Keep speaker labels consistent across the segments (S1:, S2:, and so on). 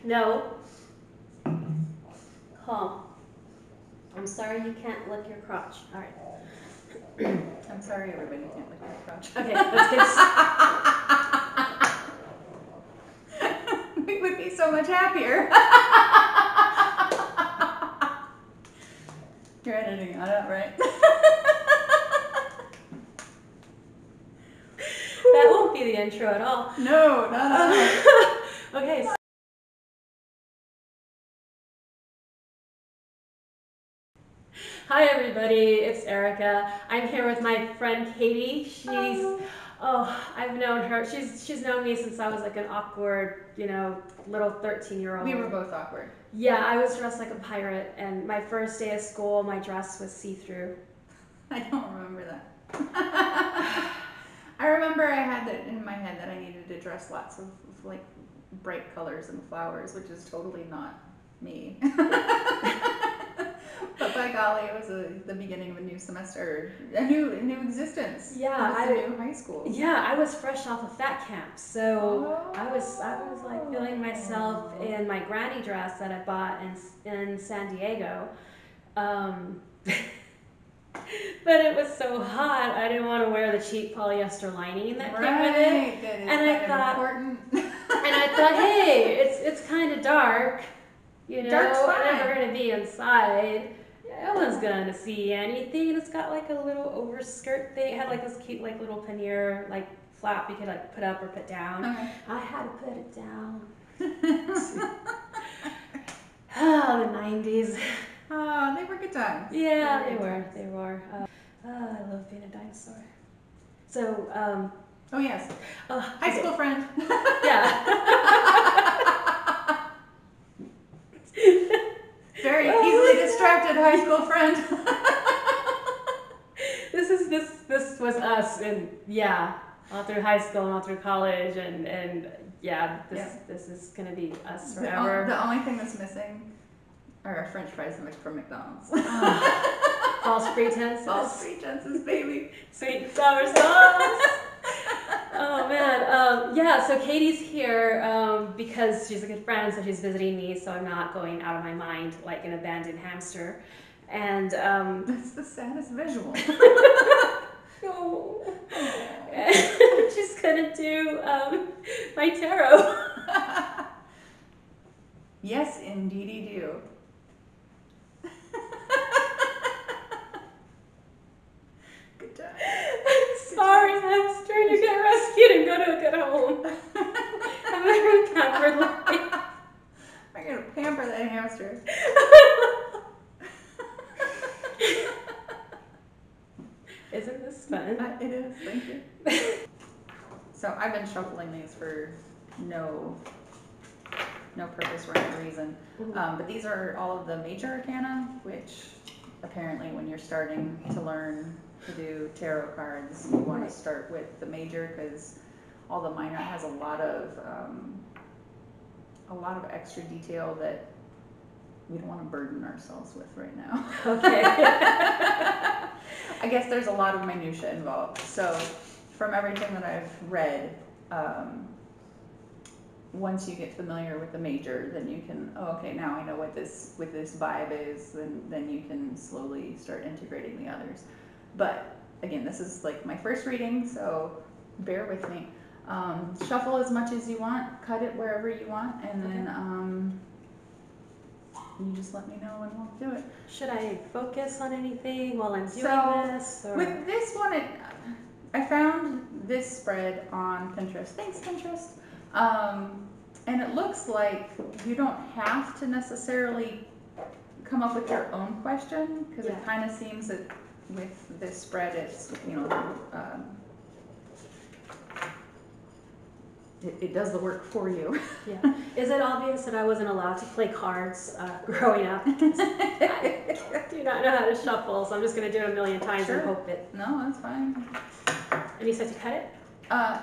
S1: No. Calm. I'm sorry you can't lick your crotch. All right.
S2: I'm sorry everybody can't lick your crotch.
S1: Okay, let's get
S2: We would be so much happier. You're editing on it, right?
S1: That won't be the intro at all.
S2: No, not at all.
S1: Okay. Hi everybody, it's Erica. I'm here with my friend Katie. I've known her. She's known me since I was like an awkward, little 13-year-old.
S2: We were both awkward.
S1: Yeah, I was dressed like a pirate, and my first day of school, my dress was see-through.
S2: I don't remember that. I remember I had that in my head that I needed to dress lots of like bright colors and flowers, which is totally not me. But by golly, it was the beginning of a new semester, a new existence.
S1: Yeah,
S2: it was a new high school.
S1: Yeah, I was fresh off of fat camp, so I was like feeling myself in my granny dress that I bought in San Diego. But it was so hot, I didn't want to wear the cheap polyester lining that came with it.
S2: That is
S1: and I thought,
S2: important.
S1: And I thought, hey, it's kind of dark,
S2: Dark's fine.
S1: I'm never gonna be inside. No one's gonna see anything. It's got like a little overskirt thing. It had like this cute like little pannier like flap you could like put up or put down.
S2: Okay.
S1: I had to put it down. Oh, the 90s.
S2: Oh, they were good times.
S1: Yeah, they were. I love being a dinosaur. So,
S2: oh yes. High school friend.
S1: Yeah.
S2: Very easily distracted high school friend.
S1: This was us, and all through high school and all through college, and this is gonna be us forever.
S2: The only thing that's missing are our French fries from McDonald's.
S1: False pretenses.
S2: False pretenses, baby.
S1: Sweet and sour sauce. Oh man, so Katie's here because she's a good friend, so she's visiting me, so I'm not going out of my mind like an abandoned hamster. And
S2: that's the saddest visual.
S1: Oh. I'm just gonna do my tarot.
S2: Yes, indeedy do. Good job.
S1: Sorry, hamster, you get rescued and go to a good home. Have a very pampered life.
S2: I'm gonna pamper that hamster.
S1: Isn't this fun?
S2: It is, thank you. So I've been shuffling these for no purpose or any reason. But these are all of the major arcana, which apparently when you're starting to learn to do tarot cards, you want to start with the major, because all the minor has a lot of extra detail that we don't want to burden ourselves with right now.
S1: Okay.
S2: I guess there's a lot of minutia involved. So from everything that I've read, once you get familiar with the major, then you can, okay, now I know what this vibe is, then you can slowly start integrating the others. But again, this is like my first reading, so bear with me. Shuffle as much as you want, cut it wherever you want, and then you just let me know and we'll do it.
S1: Should I focus on anything while I'm doing this? Or?
S2: With this one, I found this spread on Pinterest. Thanks, Pinterest. And it looks like you don't have to necessarily come up with your own question, because it kind of seems that with this spread, it's, it does the work for you.
S1: Yeah. Is it obvious that I wasn't allowed to play cards growing up? I do not know how to shuffle, so I'm just going to do it a million times and hope it.
S2: No, that's fine.
S1: And you said to cut it?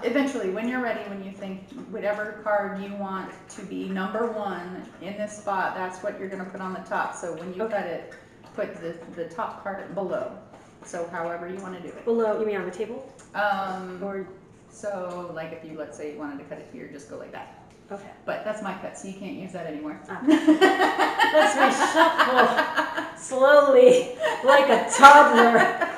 S2: Eventually, when you're ready, when you think whatever card you want to be number one in this spot, that's what you're going to put on the top. So when you cut it, put the top card below. So however you want to do it.
S1: Below, you mean on the table?
S2: Or so like if you, let's say you wanted to cut it here, just go like that.
S1: Okay.
S2: But that's my cut, so you can't use that anymore.
S1: Let's reshuffle slowly, like a toddler.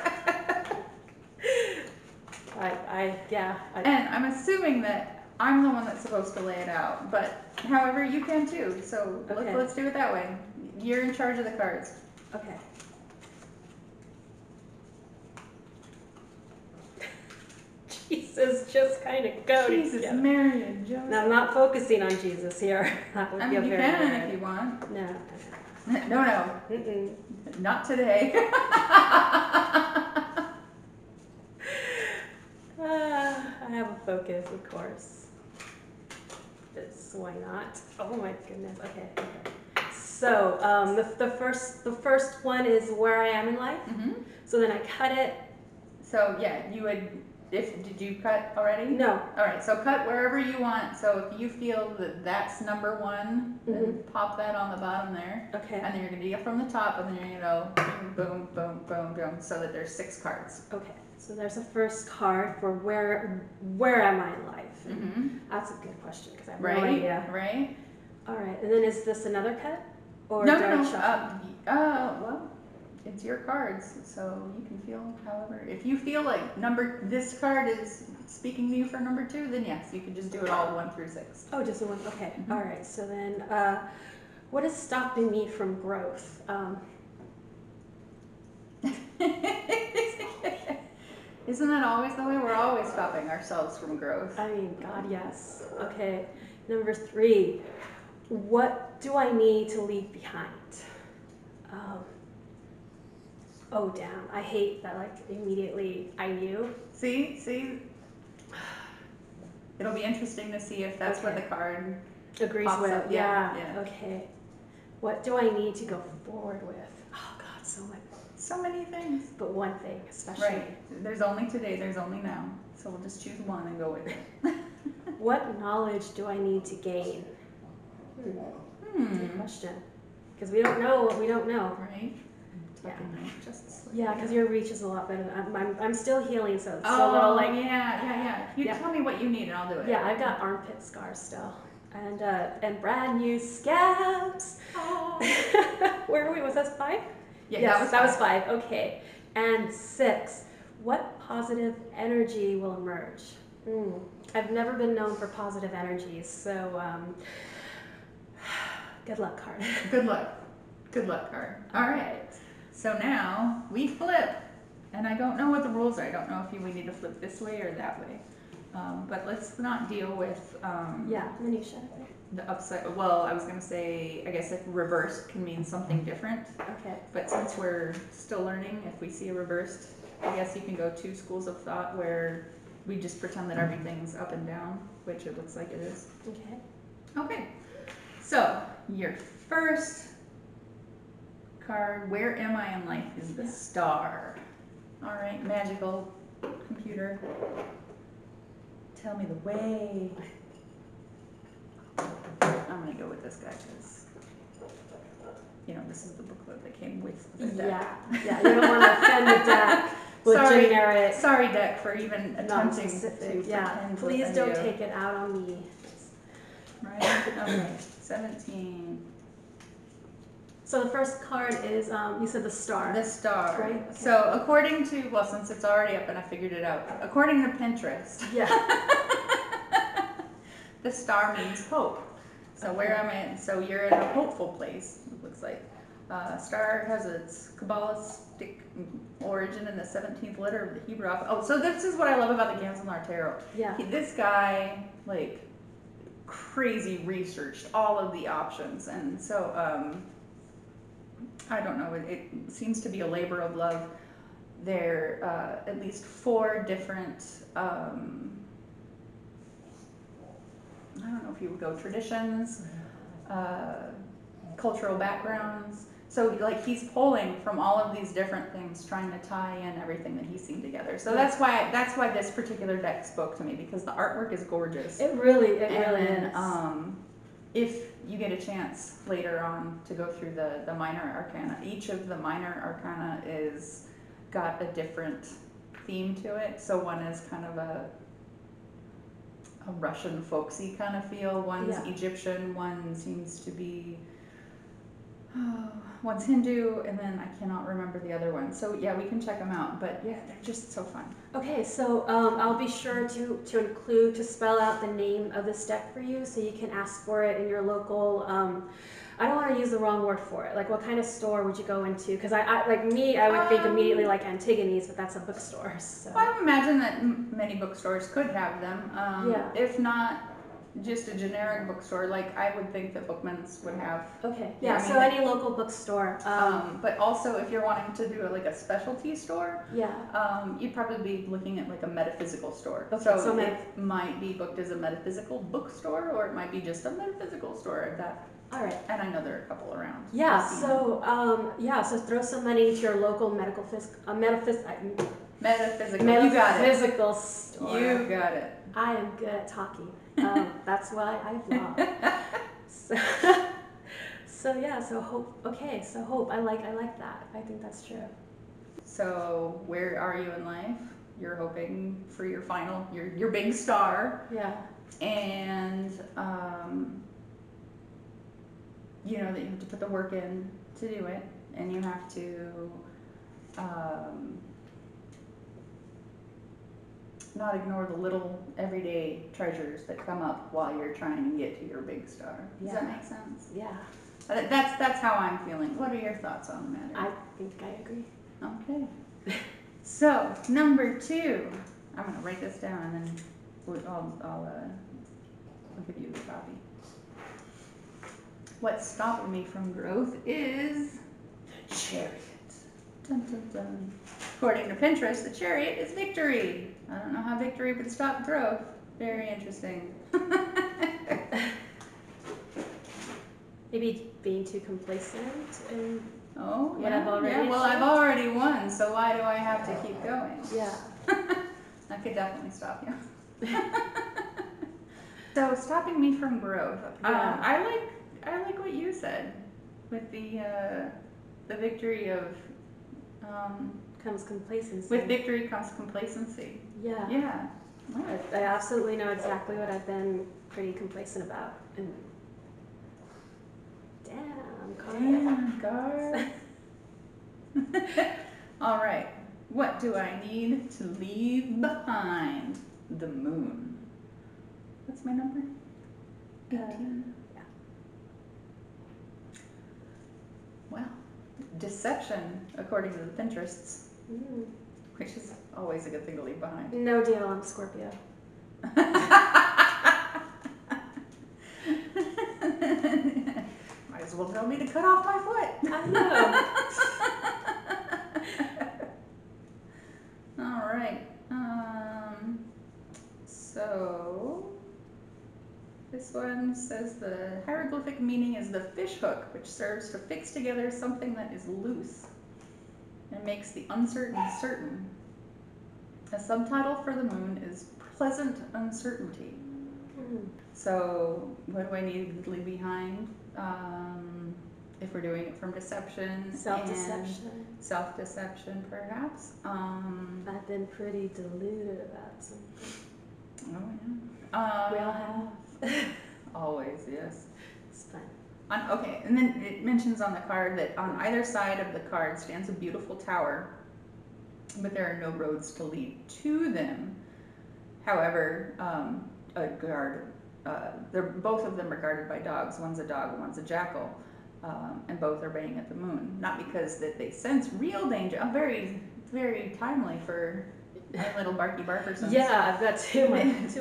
S2: And I'm assuming that I'm the one that's supposed to lay it out, but however you can too. So
S1: Okay.
S2: let's do it that way. You're in charge of the cards.
S1: Okay. Jesus, just kind of go
S2: Jesus,
S1: together.
S2: Mary and Joseph.
S1: Now, I'm not focusing on Jesus here. That would
S2: I
S1: be a
S2: mean, you
S1: very
S2: can
S1: weird.
S2: if you want.
S1: No.
S2: No.
S1: Mm-mm.
S2: Not today.
S1: I have a focus, of course. Why not? Oh my goodness. Okay. So the first one is where I am in life.
S2: Mm-hmm.
S1: So then I cut it.
S2: So yeah, you would. Did you cut already?
S1: No.
S2: All right. So cut wherever you want. So if you feel that that's number one, then pop that on the bottom there.
S1: Okay.
S2: And then you're gonna do it from the top, and then you're gonna go boom, boom, boom, boom, so that there's 6 cards.
S1: Okay. So there's a first card for where am I in life?
S2: Mm-hmm.
S1: That's a good question because I have
S2: Right.
S1: no idea.
S2: Right.
S1: All right. And then is this another cut? Or
S2: No. Well, it's your cards, so you can feel however. If you feel like this card is speaking to you for number 2, then yes, you can just do it all 1 through 6.
S1: Oh, just the one. Okay.
S2: Mm-hmm.
S1: All right. So then, what is stopping me from growth?
S2: Isn't that always the way? We're always stopping ourselves from growth.
S1: I mean, God, yes. Okay. Number 3. What do I need to leave behind? Oh, damn. I hate that, like, immediately I knew.
S2: See? It'll be interesting to see if that's what the card
S1: agrees
S2: pops
S1: with.
S2: up.
S1: Yeah.
S2: Yeah.
S1: Okay. What do I need to go forward with? Oh, God, so much.
S2: So many things.
S1: But one thing, especially.
S2: Right. There's only today, there's only now. So we'll just choose one and go with it.
S1: What knowledge do I need to gain? Good question. Because we don't know what we don't know.
S2: Right?
S1: Yeah.
S2: Just
S1: Yeah, because your reach is a lot better. I'm still healing, so it's a
S2: Oh,
S1: little like.
S2: yeah. You tell me what you need and I'll do it.
S1: Yeah, I've got armpit scars still, and brand new scabs.
S2: Oh.
S1: Where are we? Was that 5?
S2: Yeah,
S1: yes, that was 5. Okay, and 6. What positive energy will emerge? I've never been known for positive energies, so good luck card.
S2: Good luck card. All right. So now we flip, and I don't know what the rules are. I don't know if we need to flip this way or that way. But let's not deal with
S1: minutia.
S2: the upside. Well, I was gonna say, I guess if reversed can mean something different.
S1: Okay.
S2: But since we're still learning, if we see a reversed, I guess you can go 2 schools of thought where we just pretend that everything's up and down, which it looks like it is.
S1: Okay.
S2: Okay. So your first card, where am I in life, is the Star. All right, magical computer, tell me the way. I'm gonna go with this guy because, this is the booklet that came with the deck.
S1: Yeah, you don't want to offend the deck with generic.
S2: Sorry, deck, for even attempting to
S1: pretend. Please don't take it out on me.
S2: Right, okay, 17.
S1: So the first card is, you said the Star.
S2: The Star.
S1: Right? Okay.
S2: So according to, well, since it's already up and I figured it out, according to Pinterest, the Star means hope. So where am I? So you're in a hopeful place, it looks like. Star has its Kabbalistic origin in the 17th letter of the Hebrew alphabet. Oh, so this is what I love about the Gamsonlar Tarot.
S1: Yeah.
S2: This guy, crazy researched all of the options. And so, I don't know, it seems to be a labor of love. There are at least 4 different, I don't know if you would go traditions, cultural backgrounds. So he's pulling from all of these different things, trying to tie in everything that he's seen together. So that's why this particular deck spoke to me, because the artwork is gorgeous.
S1: It really is.
S2: If you get a chance later on to go through the minor arcana, each of the minor arcana is got a different theme to it. So one is kind of a a Russian folksy kind of feel. One's
S1: Yeah.
S2: Egyptian, one seems to be, one's Hindu, and then I cannot remember the other one. So yeah, we can check them out. But yeah, they're just so fun.
S1: Okay, so I'll be sure to spell out the name of this deck for you, so you can ask for it in your local. I don't want to use the wrong word for it. Like, what kind of store would you go into? Because I would think immediately like Antigone's, but that's a bookstore. So.
S2: Well, I would imagine that many bookstores could have them.
S1: Yeah.
S2: If not, just a generic bookstore, like I would think that Bookman's would have.
S1: Okay.
S2: Yeah,
S1: Yeah.
S2: I mean,
S1: So any local bookstore.
S2: But also, if you're wanting to do like a specialty store,
S1: Yeah.
S2: you'd probably be looking at like a metaphysical store.
S1: Okay,
S2: so
S1: so
S2: it might be booked as a metaphysical bookstore, or it might be just a metaphysical store.
S1: All right.
S2: And I know there are a couple around.
S1: Yeah.
S2: I've seen them.
S1: So throw some money to your local metaphysical.
S2: Metaphysical. You got it.
S1: Metaphysical store.
S2: You got it.
S1: I am good at talking. That's why I vlog. So hope. Okay, so hope. I like that. I think that's true.
S2: So where are you in life? You're hoping for your final, your big star,
S1: Yeah.
S2: and you know that you have to put the work in to do it, and you have to not ignore the little everyday treasures that come up while you're trying to get to your big star. Does that make sense?
S1: Yeah.
S2: That's how I'm feeling. What are your thoughts on the matter?
S1: I think I agree.
S2: Okay. So number 2, I'm gonna write this down and then I'll give you the copy. What's stopping me from growth is the chariot. Dun, dun, dun. According to Pinterest, the chariot is victory. I don't know how victory would stop growth. Very interesting.
S1: Maybe being too complacent and
S2: Oh,
S1: what
S2: yeah,
S1: I've already
S2: yeah. Well, I've
S1: achieved.
S2: already won, so why do I have to keep going?
S1: yeah.
S2: That could definitely stop you. So stopping me from growth.
S1: Yeah.
S2: I like what you said with the victory of
S1: Comes complacency.
S2: with victory comes complacency.
S1: Yeah.
S2: Yeah.
S1: I absolutely know exactly what I've been pretty complacent about. And
S2: Damn, guard. All right. What do I need to leave behind? The moon. What's my number? 18.
S1: Yeah.
S2: Well, deception, according to the Pinterests, which is always a good thing to leave behind.
S1: No deal, I'm Scorpio.
S2: Might as well tell me to cut off my foot.
S1: I know.
S2: All right. So this one says the hieroglyphic meaning is the fish hook, which serves to fix together something that is loose and makes the uncertain certain. A subtitle for the moon is pleasant uncertainty. So what do I need to leave behind? If we're doing it from deception,
S1: Self-deception.
S2: Self-deception, perhaps.
S1: I've been pretty deluded about something.
S2: Oh yeah.
S1: We all have.
S2: Always, yes.
S1: It's fun.
S2: Okay, and then it mentions on the card that on either side of the card stands a beautiful tower, but there are no roads to lead to them. However, a guard, both of them are guarded by dogs. One's a dog and one's a jackal, and both are baying at the moon. Not because that they sense real danger. Very, very timely for a little barky barkersons.
S1: Yeah, I've got two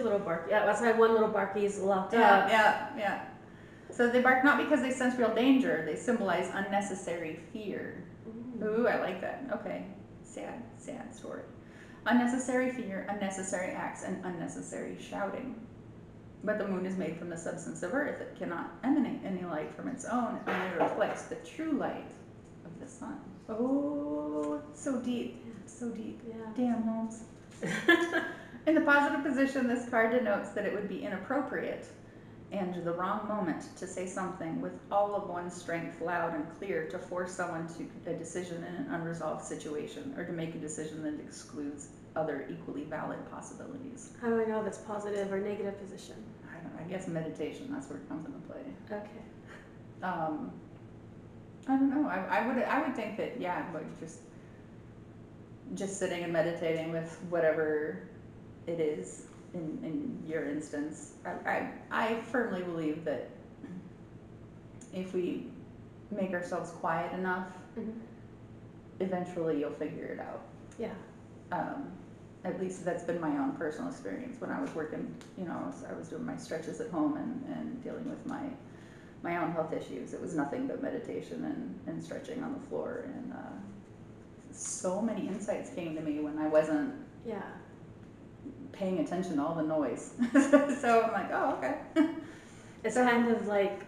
S1: little barkies. Yeah, that's why one little barkie's locked up.
S2: Yeah. So they bark not because they sense real danger. They symbolize unnecessary fear. Ooh, I like that. Okay, sad story. Unnecessary fear, unnecessary acts, and unnecessary shouting. But the moon is made from the substance of earth. It cannot emanate any light from its own. It only reflects the true light of the sun. Oh, so deep. So deep.
S1: Yeah.
S2: Damn, Holmes. In the positive position, this card denotes that it would be inappropriate and the wrong moment to say something with all of one's strength loud and clear to force someone to a decision in an unresolved situation or to make a decision that excludes other equally valid possibilities.
S1: How do I know if it's positive or negative position?
S2: I don't know, I guess meditation, that's where it comes into play.
S1: Okay.
S2: I don't know. I would think that, yeah, like just sitting and meditating with whatever it is in your instance. I firmly believe that if we make ourselves quiet enough, eventually you'll figure it out.
S1: Yeah.
S2: At least that's been my own personal experience when I was working, you know, I was doing my stretches at home and dealing with my own health issues. It was nothing but meditation and stretching on the floor, and so many insights came to me when I wasn't paying attention to all the noise. So I'm like, oh, okay.
S1: It's kind of like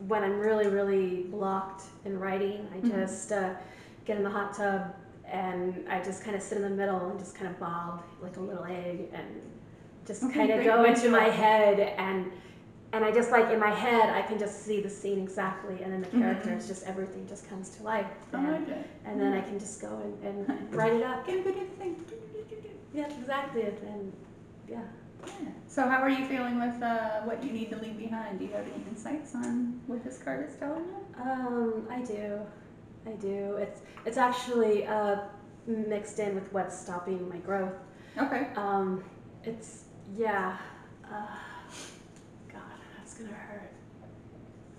S1: when I'm really, really blocked in writing, I just get in the hot tub and I just kind of sit in the middle and just kind of bob like a little egg and just kind of go into my head, and I just, like, in my head I can just see the scene exactly, and then the characters, just everything just comes to life, and then I can just go and write it up. Yeah, exactly. And yeah.
S2: So how are you feeling with what you need to leave behind? Do you have any insights on what this card is telling you?
S1: I do. It's actually mixed in with what's stopping my growth.
S2: Okay.
S1: It's, yeah. God, that's gonna hurt.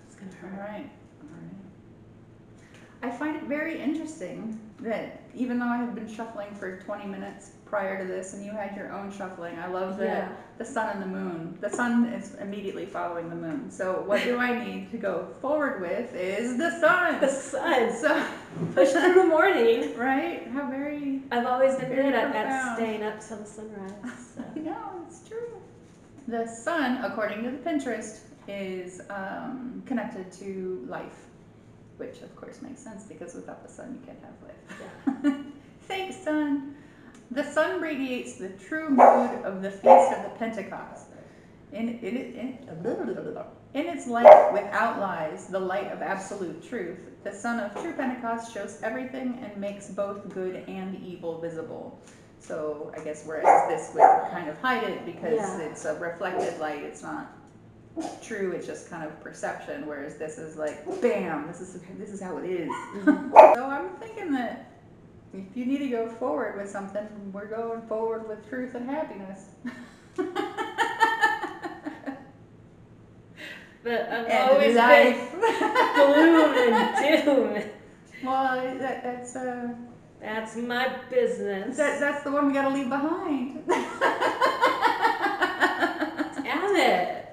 S1: It's gonna hurt.
S2: All right. I find it very interesting that even though I have been shuffling for 20 minutes prior to this and you had your own shuffling, I love that the sun and the moon. The sun is immediately following the moon. So what do I need to go forward with is the sun.
S1: The sun.
S2: So
S1: push through the morning.
S2: Right? How very...
S1: I've always been good at staying up till the sunrise. So.
S2: I know, it's true. The sun, according to the Pinterest, is connected to life. Which of course makes sense, because without the sun you can't have life. Yeah. Thanks, sun. The sun radiates the true mood of the Feast of the Pentecost. In its light without lies, the light of absolute truth, the sun of true Pentecost shows everything and makes both good and evil visible. So I guess whereas this would kind of hide it because it's a reflected light, it's not true, it's just kind of perception, whereas this is like, bam, this is how it is. So I'm thinking that if you need to go forward with something, we're going forward with truth and happiness.
S1: But I've always been gloom and doom.
S2: Well,
S1: that's my business.
S2: That's the one we gotta leave behind.
S1: Damn it.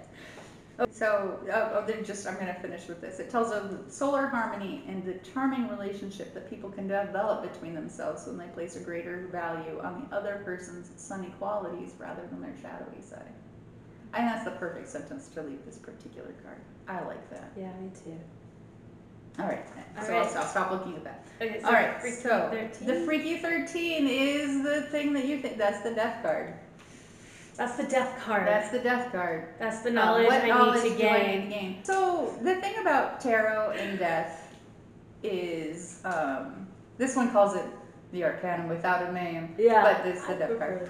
S2: So, I'm going to finish with this. It tells of solar harmony and the charming relationship that people can develop between themselves when they place a greater value on the other person's sunny qualities rather than their shadowy side. I think that's the perfect sentence to leave this particular card. I like that.
S1: Yeah, me too.
S2: All right. I'll stop looking at that.
S1: Okay, so
S2: all right.
S1: Freaky
S2: so
S1: 13?
S2: The Freaky 13 is the thing that you think. That's the death card.
S1: That's the death card.
S2: That's the death card.
S1: That's the knowledge I need to gain.
S2: So the thing about tarot and death is, this one calls it the Arcanum without a name.
S1: Yeah.
S2: But it's the death card.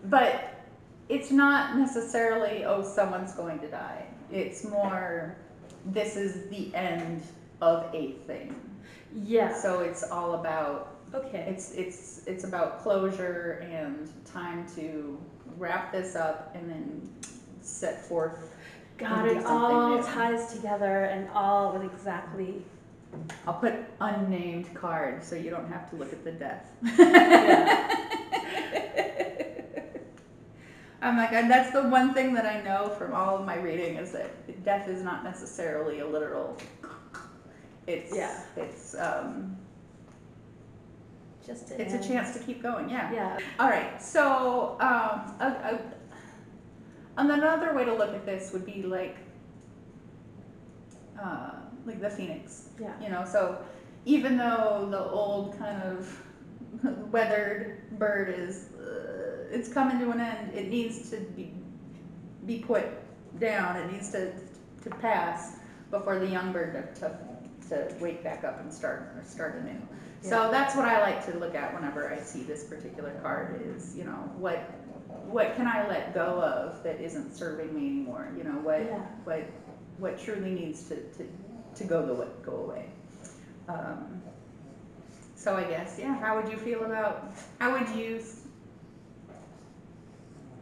S2: But it's not necessarily, oh, someone's going to die. It's more, this is the end of a thing.
S1: Yeah.
S2: So it's all about, it's about closure and time to wrap this up and then set forth.
S1: God, it all ties together and all with exactly.
S2: I'll put unnamed card so you don't have to look at the death. I'm like, and that's the one thing that I know from all of my reading is that death is not necessarily a literal. It's
S1: just
S2: it's a chance to keep going.
S1: Yeah.
S2: All right. So another way to look at this would be like the phoenix.
S1: Yeah.
S2: You know, so even though the old kind of weathered bird is it's coming to an end, it needs to be put down. It needs to pass before the young bird to wake back up and start anew. So that's what I like to look at whenever I see this particular card is, you know, what can I let go of that isn't serving me anymore? You know, what truly needs to go away. So I guess, yeah, how would you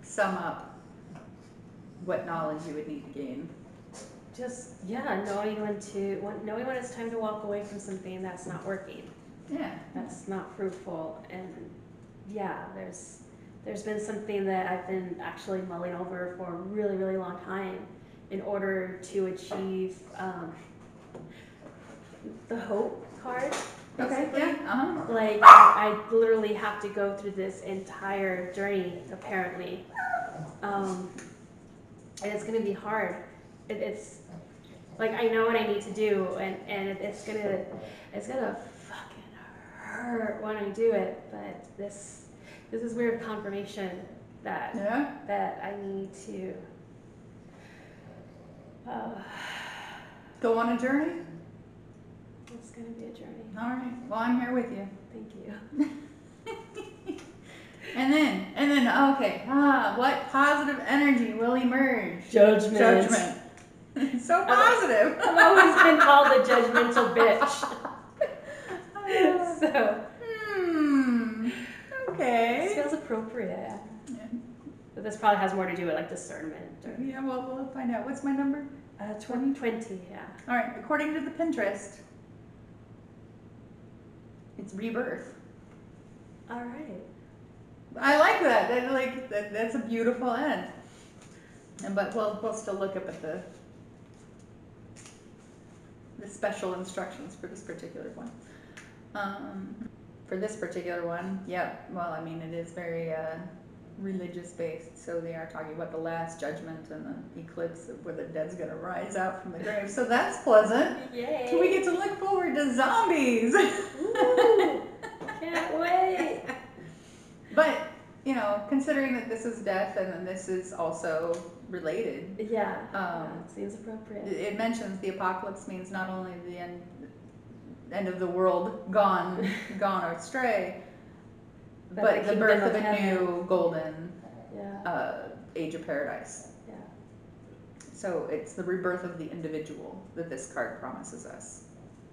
S2: sum up what knowledge you would need to gain?
S1: Just, yeah, knowing when it's time to walk away from something that's not working.
S2: Yeah.
S1: That's not fruitful. And yeah, there's been something that I've been actually mulling over for a really, really long time in order to achieve the hope card. Basically.
S2: Okay, yeah,
S1: Like, I literally have to go through this entire journey, apparently. And it's going to be hard. It's like, I know what I need to do, and it's gonna fucking hurt when I do it, but this is weird confirmation that I need to
S2: go on a journey?
S1: it's gonna be a journey.
S2: All right, well, I'm here with you.
S1: Thank you.
S2: And then, okay, what positive energy will emerge?
S1: Judgment.
S2: So positive.
S1: I've always been called a judgmental bitch. So.
S2: Okay.
S1: This feels appropriate. Yeah. But this probably has more to do with like discernment.
S2: Yeah, well, we'll find out. What's my number?
S1: 2020, yeah.
S2: All right, according to the Pinterest, it's rebirth.
S1: All right.
S2: I like that. That's a beautiful end. But we'll still look up at the special instructions for this particular one. For this particular one, yeah. Well, I mean, it is very religious based. So they are talking about the last judgment and the eclipse where the dead's gonna rise out from the grave. So that's pleasant.
S1: Yay!
S2: So we get to look forward to zombies.
S1: Ooh, can't wait.
S2: But, you know, considering that this is death and then this is also related.
S1: Yeah, it seems appropriate.
S2: It mentions the apocalypse means not only the end of the world gone astray, but the birth of a new golden age of paradise.
S1: Yeah.
S2: So it's the rebirth of the individual that this card promises us,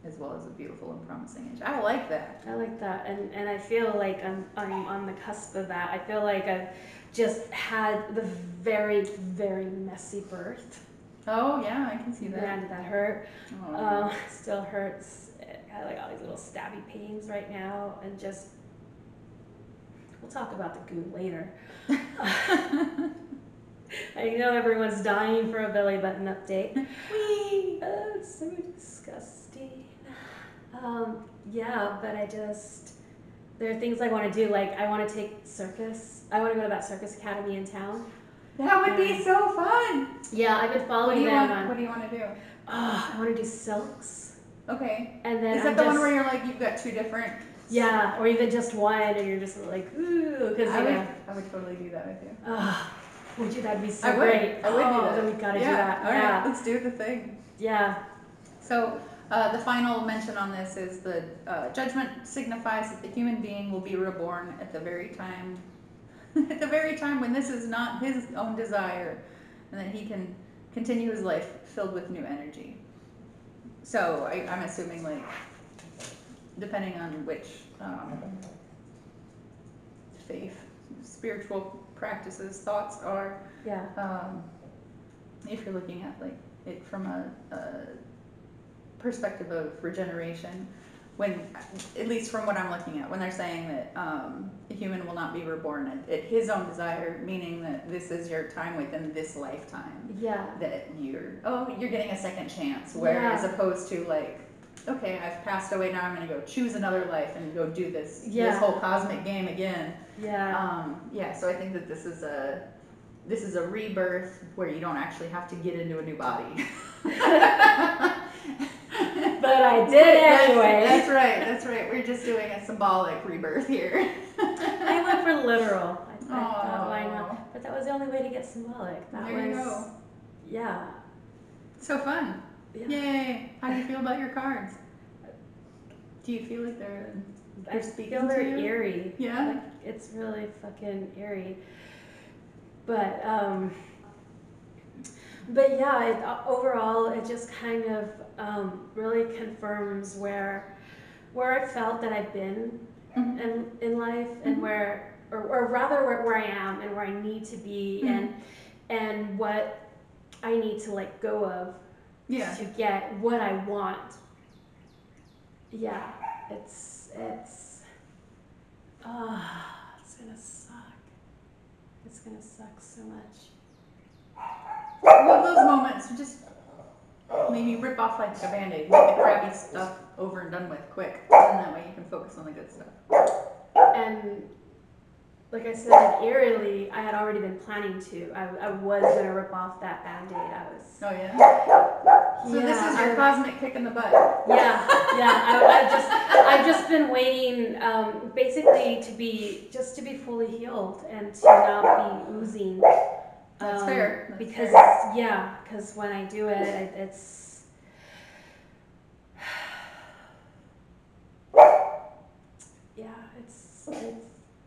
S2: as well as a beautiful and promising age. I like that.
S1: I like that, and I feel like I'm on the cusp of that. I feel like I've just had the very, very messy birth.
S2: Oh yeah, I can see that.
S1: And that hurt.
S2: Oh.
S1: Still hurts. I have like all these little stabby pains right now, and just we'll talk about the goo later. I know everyone's dying for a belly button update. Whee! It's so disgusting. Yeah, but there are things I want to do. Like, I want to take circus. I want to go to that circus academy in town.
S2: That would be so fun.
S1: Yeah, I've been following them.
S2: What do you want to do?
S1: Oh, I want to do silks.
S2: Okay.
S1: And then
S2: is that the one where you're like, you've got two different?
S1: Yeah, or even just one, and you're just like, ooh, because
S2: I would totally do that with you.
S1: Would you? That'd be so great.
S2: I would do that.
S1: Then we gotta do that.
S2: All right, let's do the thing.
S1: Yeah.
S2: So the final mention on this is the judgment signifies that the human being will be reborn at the very time, when this is not his own desire, and that he can continue his life filled with new energy. So I'm assuming, like, depending on which faith, spiritual practices, thoughts are.
S1: Yeah.
S2: If you're looking at like it from a perspective of regeneration, when, at least from what I'm looking at, when they're saying that a human will not be reborn at his own desire, meaning that this is your time within this lifetime.
S1: Yeah.
S2: That you're getting a second chance, whereas opposed to like, okay, I've passed away, now I'm going to go choose another life and go do this whole cosmic game again.
S1: Yeah.
S2: So I think that this is a rebirth where you don't actually have to get into a new body.
S1: But I did anyway.
S2: That's right. We're just doing a symbolic rebirth here.
S1: I went for literal. I thought, why not? But that was the only way to get symbolic.
S2: There you go.
S1: Yeah.
S2: So fun. Yeah. Yay. How do you feel about your cards? Do you feel like they're
S1: I
S2: speaking
S1: feel
S2: to
S1: they're
S2: you?
S1: eerie.
S2: Yeah.
S1: Like, it's really fucking eerie. But yeah, overall, it just kind of really confirms where I felt that I've been in life, and where, or rather where I am and where I need to be, and what I need to let go of to get what I want. Yeah, it's gonna suck. It's gonna suck so much.
S2: I love those moments. Just maybe rip off like a band-aid, make the crappy stuff over and done with quick, and that way you can focus on the good stuff.
S1: And like I said, like, eerily, I had already been planning to. I was gonna rip off that band-aid.
S2: Oh yeah. So
S1: yeah,
S2: this is your cosmic kick in the butt.
S1: Yeah. I've just been waiting, basically to be fully healed and to not be oozing.
S2: That's fair. That's
S1: because
S2: fair.
S1: because when I do it, it's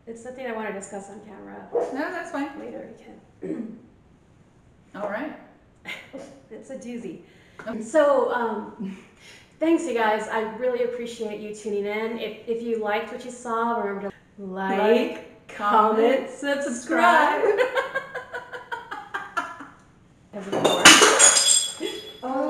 S1: it's something I want to discuss on camera.
S2: No, that's fine.
S1: Later we can.
S2: All right.
S1: It's a doozy. So, thanks you guys. I really appreciate you tuning in. If you liked what you saw, remember to like, comment, subscribe. Oh.